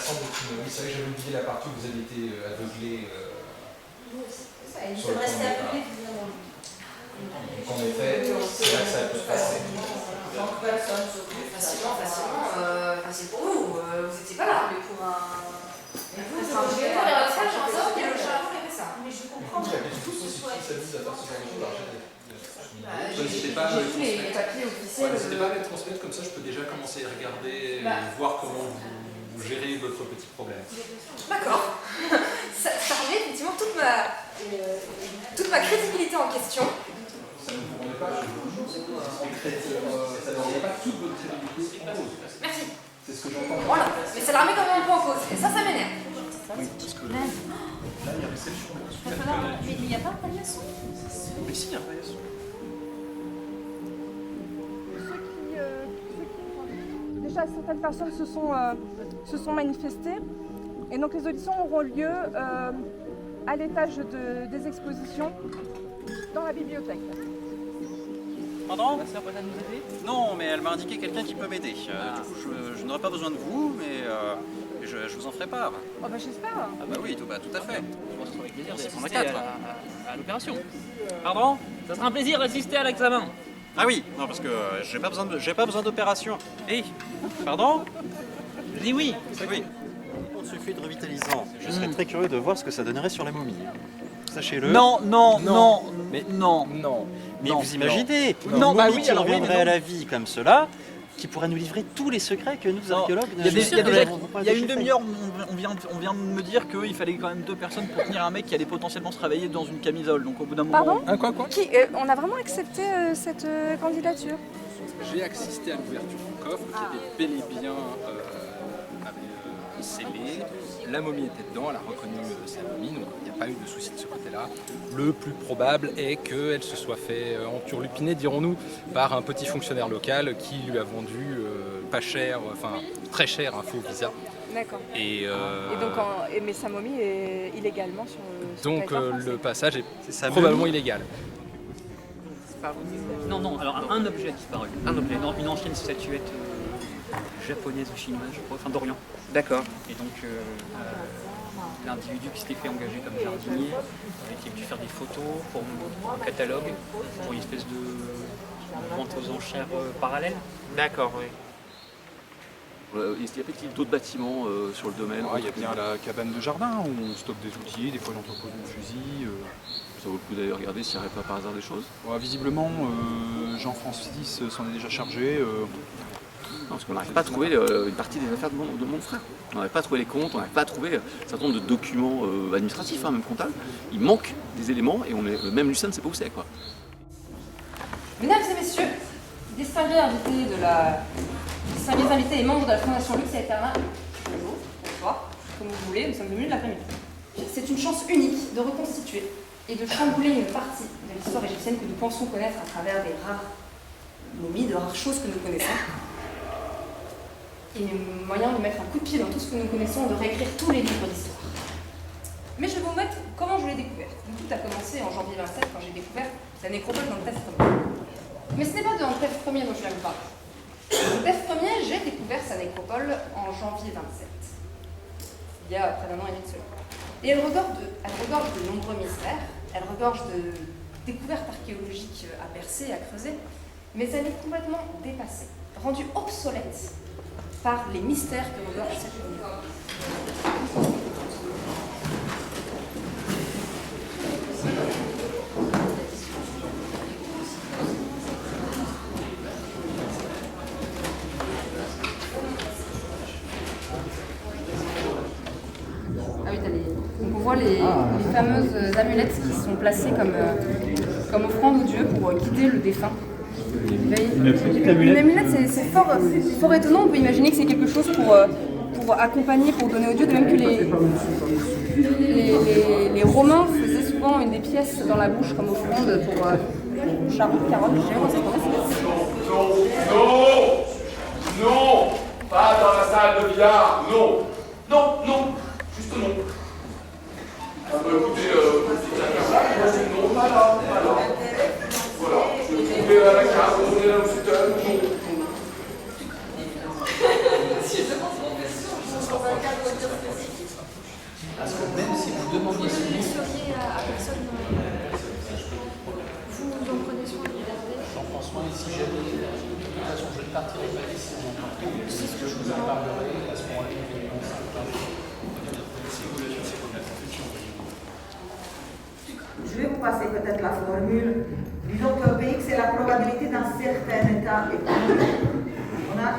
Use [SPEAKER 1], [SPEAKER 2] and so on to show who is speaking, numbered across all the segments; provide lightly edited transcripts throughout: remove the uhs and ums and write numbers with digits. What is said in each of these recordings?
[SPEAKER 1] semble être une... Oui, c'est vrai que j'avais oublié la partie où vous avez été aveuglé.
[SPEAKER 2] Il se reste aveuglé, évidemment.
[SPEAKER 1] Donc en effet, c'est là que ça a pu se passer.
[SPEAKER 2] Facilement, facile pour vous. Vous n'étiez pas là, mais pour un... Je vais voir votre salle, j'en sors, et le chat avant, il fait ça. Mais je comprends bien que tout ce soit...
[SPEAKER 1] N'hésitez pas à
[SPEAKER 2] tous les papiers officiels.
[SPEAKER 1] N'hésitez pas à les transmettre, comme ça je peux déjà commencer à regarder et voir comment vous gérez votre petit problème.
[SPEAKER 2] D'accord. Ça remet effectivement toute ma crédibilité en question.
[SPEAKER 1] Ça ne vous remet pas, ça ne remet pas toute votre crédibilité en cause.
[SPEAKER 2] Merci.
[SPEAKER 1] C'est ce que j'entends.
[SPEAKER 2] Voilà, mais ça la remet quand même un peu en cause. Et ça m'énerve.
[SPEAKER 1] Oui, parce que là, il y a réception.
[SPEAKER 2] Mais il n'y a pas de paillasson.
[SPEAKER 1] Mais si, il y a un paillasson.
[SPEAKER 3] Déjà, certaines personnes se sont manifestées et donc les auditions auront lieu à l'étage des expositions dans la bibliothèque.
[SPEAKER 4] Pardon ? Ma sœur peut nous aider ? Non, mais elle m'a indiqué quelqu'un qui peut m'aider. Du coup, je n'aurai pas besoin de vous, mais je vous en ferai part.
[SPEAKER 3] Oh bah j'espère.
[SPEAKER 4] Ah bah oui, tout à fait.
[SPEAKER 5] Je pense que ça serait avec plaisir
[SPEAKER 4] On a
[SPEAKER 5] d'assister
[SPEAKER 4] quatre.
[SPEAKER 5] à l'opération. Pardon ? Ça sera un plaisir d'assister à l'examen.
[SPEAKER 4] Ah oui, non parce que j'ai pas besoin d'opération. Eh, pardon ?
[SPEAKER 5] Je dis oui.
[SPEAKER 4] Oui. Pour ce fluide revitalisant, je serais très curieux de voir ce que ça donnerait sur la momie. Sachez-le.
[SPEAKER 5] Non.
[SPEAKER 4] Mais
[SPEAKER 5] non.
[SPEAKER 4] Mais
[SPEAKER 5] Non.
[SPEAKER 4] vous imaginez
[SPEAKER 5] Non,
[SPEAKER 4] une
[SPEAKER 5] bah
[SPEAKER 4] momie
[SPEAKER 5] oui,
[SPEAKER 4] qui
[SPEAKER 5] alors oui,
[SPEAKER 4] reviendrait
[SPEAKER 5] mais
[SPEAKER 4] à
[SPEAKER 5] non.
[SPEAKER 4] la vie comme cela, qui pourrait nous livrer tous les secrets que nous, archéologues,
[SPEAKER 5] Il y a,
[SPEAKER 4] je suis sûr que nous n'avons pas
[SPEAKER 5] il y a une
[SPEAKER 4] déchiffrés.
[SPEAKER 5] demi-heure, on vient de me dire qu'il fallait quand même 2 personnes pour tenir un mec qui allait potentiellement se réveiller dans une camisole. Donc au bout d'un moment...
[SPEAKER 3] Pardon ?
[SPEAKER 5] Quoi
[SPEAKER 3] On a vraiment accepté cette candidature.
[SPEAKER 1] J'ai assisté à l'ouverture du coffre qui était bel et bien scellé. La momie était dedans, elle a reconnu sa momie, donc il n'y a pas eu de souci de ce côté-là. Le plus probable est qu'elle se soit fait enturlupiner, dirons-nous, par un petit fonctionnaire local qui lui a vendu pas cher, enfin très cher, un faux visa.
[SPEAKER 3] D'accord.
[SPEAKER 1] Et
[SPEAKER 3] donc, mais sa momie est illégalement sur
[SPEAKER 1] donc
[SPEAKER 3] territoire français.
[SPEAKER 1] le passage est
[SPEAKER 4] sa
[SPEAKER 1] probablement
[SPEAKER 4] momie.
[SPEAKER 1] illégal.
[SPEAKER 5] Non, alors un objet a disparu. Un objet, une ancienne statuette japonaise ou chinoise, je crois, enfin d'Orient.
[SPEAKER 6] D'accord.
[SPEAKER 5] Et donc l'individu qui s'était fait engager comme jardinier était venu faire des photos pour un catalogue, pour une espèce de vente aux enchères parallèle.
[SPEAKER 6] D'accord, oui.
[SPEAKER 7] Il y a d'autres bâtiments sur le domaine.
[SPEAKER 8] Il y a bien la cabane de jardin où on stocke des outils, des fois l'entrepôt de fusil.
[SPEAKER 7] Ça vaut le coup d'aller regarder s'il n'y aurait pas par hasard des choses.
[SPEAKER 8] Visiblement, Jean-Francis s'en est déjà chargé.
[SPEAKER 7] Non, parce qu'on n'arrive pas à trouver une partie des affaires de mon frère. On n'arrive pas à trouver les comptes, on n'arrive pas à trouver un certain nombre de documents administratifs, même comptables. Il manque des éléments et même Lucien ne sait pas où c'est, quoi.
[SPEAKER 2] Mesdames et messieurs, distingués invités et membres de la Fondation Lux et Eterna, bonjour, bonsoir, comme vous voulez, nous sommes au milieu de l'après-midi. C'est une chance unique de reconstituer et de chambouler une partie de l'histoire égyptienne que nous pensons connaître à travers des rares momies, de rares choses que nous connaissons. Et le moyen de mettre un coup de pied dans tout ce que nous connaissons et de réécrire tous les livres d'histoire. Mais je vais vous mettre comment je l'ai découvert. Donc, tout a commencé en janvier 27 quand j'ai découvert la nécropole dans le Test Ier. Mais ce n'est pas dans le Test Ier dont je viens vous parler. Dans le Test Ier, j'ai découvert sa nécropole en janvier 27. Il y a près d'un an et demi de cela. Et elle regorge de nombreux mystères, elle regorge de découvertes archéologiques à percer, à creuser, mais elle est complètement dépassée, rendue obsolète par les mystères que regorge cette nécropole. Ah oui, donc on voit les fameuses amulettes qui sont placées comme offrande aux dieux pour guider le défunt. Une amulette, c'est fort étonnant. On peut imaginer que c'est quelque chose pour accompagner, pour donner aux dieux, de même que les Romains faisaient souvent une des pièces dans la bouche comme offrande pour Charon, Carotte,
[SPEAKER 9] Non, pas dans la salle de billard, non, juste non. Ah bah écoutez, moi c'est non, pas là. Voilà, je vais trouver à la carte, on est là au fauteuil, non.
[SPEAKER 1] soin et si jamais, de toute façon, je ne partirai pas d'ici en entreprise, c'est ce que je vous en parlerai à ce moment-là.
[SPEAKER 6] Je vais vous passer peut-être la formule. Disons que Px c'est la probabilité d'un certain état économique. On a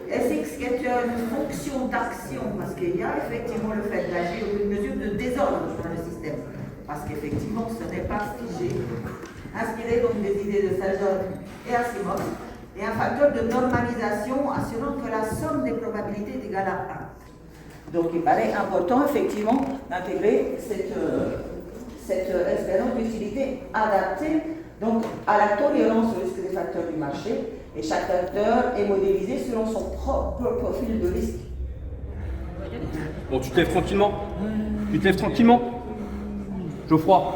[SPEAKER 6] Sx qui est une fonction d'action, parce qu'il y a effectivement le fait d'agir une mesure de désordre dans le système. Parce qu'effectivement, ce n'est pas figé. Inspiré donc des idées de Selzon et Asimov, et un facteur de normalisation assurant que la somme des probabilités est égale à 1. Donc il paraît important effectivement d'intégrer cette expérience d'utilité adaptée donc, à la tolérance au risque des facteurs du marché, et chaque facteur est modélisé selon son propre profil de risque.
[SPEAKER 10] Bon, tu te lèves tranquillement. Tu te lèves tranquillement. Geoffroy.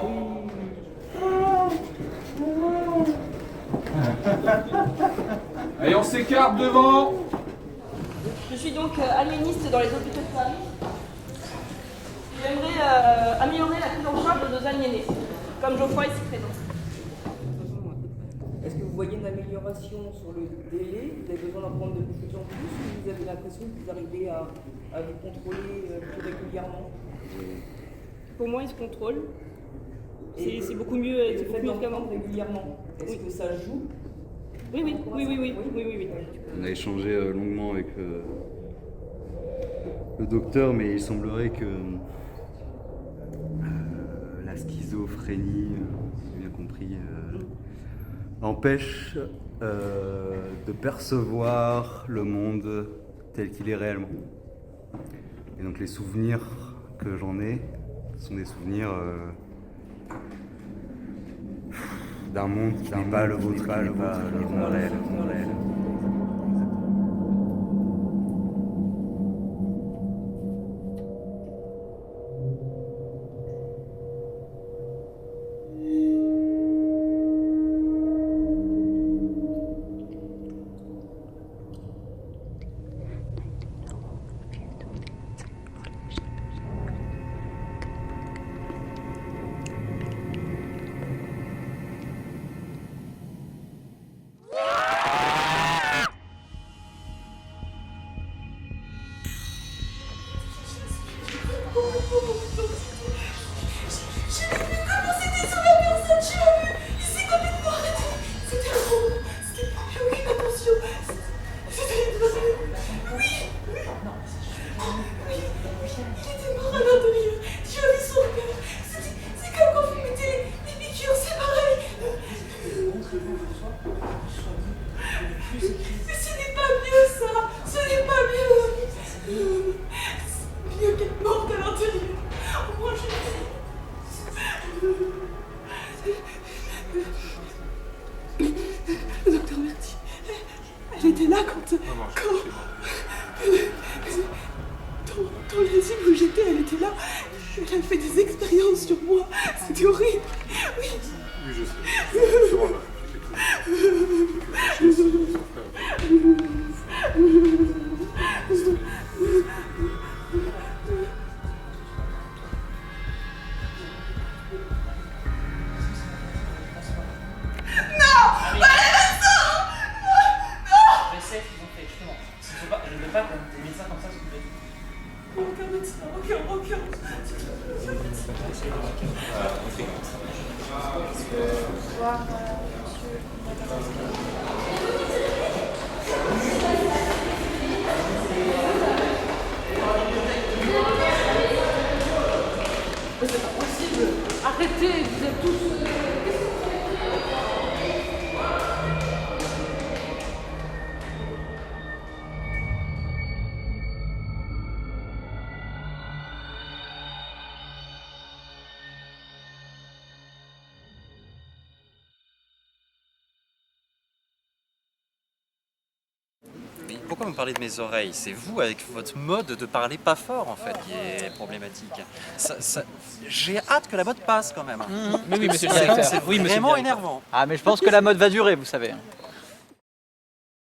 [SPEAKER 8] Allez, on s'écarte devant.
[SPEAKER 3] Je suis donc aliéniste dans les hôpitaux de Paris. J'aimerais améliorer la prise en charge de nos aliénés, comme Geoffroy ici présent.
[SPEAKER 11] Est-ce que vous voyez une amélioration sur le délai? Vous avez besoin d'en prendre de plus en plus, ou vous avez l'impression que vous arrivez à vous contrôler plus régulièrement?
[SPEAKER 3] Pour moi, ils se contrôlent. C'est beaucoup mieux, c'est beaucoup mieux qu'avant.
[SPEAKER 11] Régulièrement. Est-ce que ça joue?
[SPEAKER 3] Oui.
[SPEAKER 12] On a échangé longuement avec le docteur, mais il semblerait que la schizophrénie, j'ai bien compris, empêche de percevoir le monde tel qu'il est réellement. Et donc les souvenirs que j'en ai sont des souvenirs d'un monde qui n'est pas le vôtre, pas le monde réel.
[SPEAKER 11] Dans l'asile où j'étais, elle était là. Elle a fait des expériences sur moi. C'était horrible. Oui.
[SPEAKER 9] Oui, je sais.
[SPEAKER 11] C'est pas possible. Arrêtez, vous êtes tous...
[SPEAKER 4] Mais pourquoi me parler de mes oreilles? C'est vous, avec votre mode de parler pas fort, en fait, qui est problématique. J'ai hâte que la mode passe, quand même.
[SPEAKER 5] Mais oui, monsieur le directeur.
[SPEAKER 4] C'est
[SPEAKER 5] Oui, monsieur le
[SPEAKER 4] vraiment
[SPEAKER 5] directeur.
[SPEAKER 4] énervant.
[SPEAKER 5] Ah, mais je pense que la mode va durer, vous savez.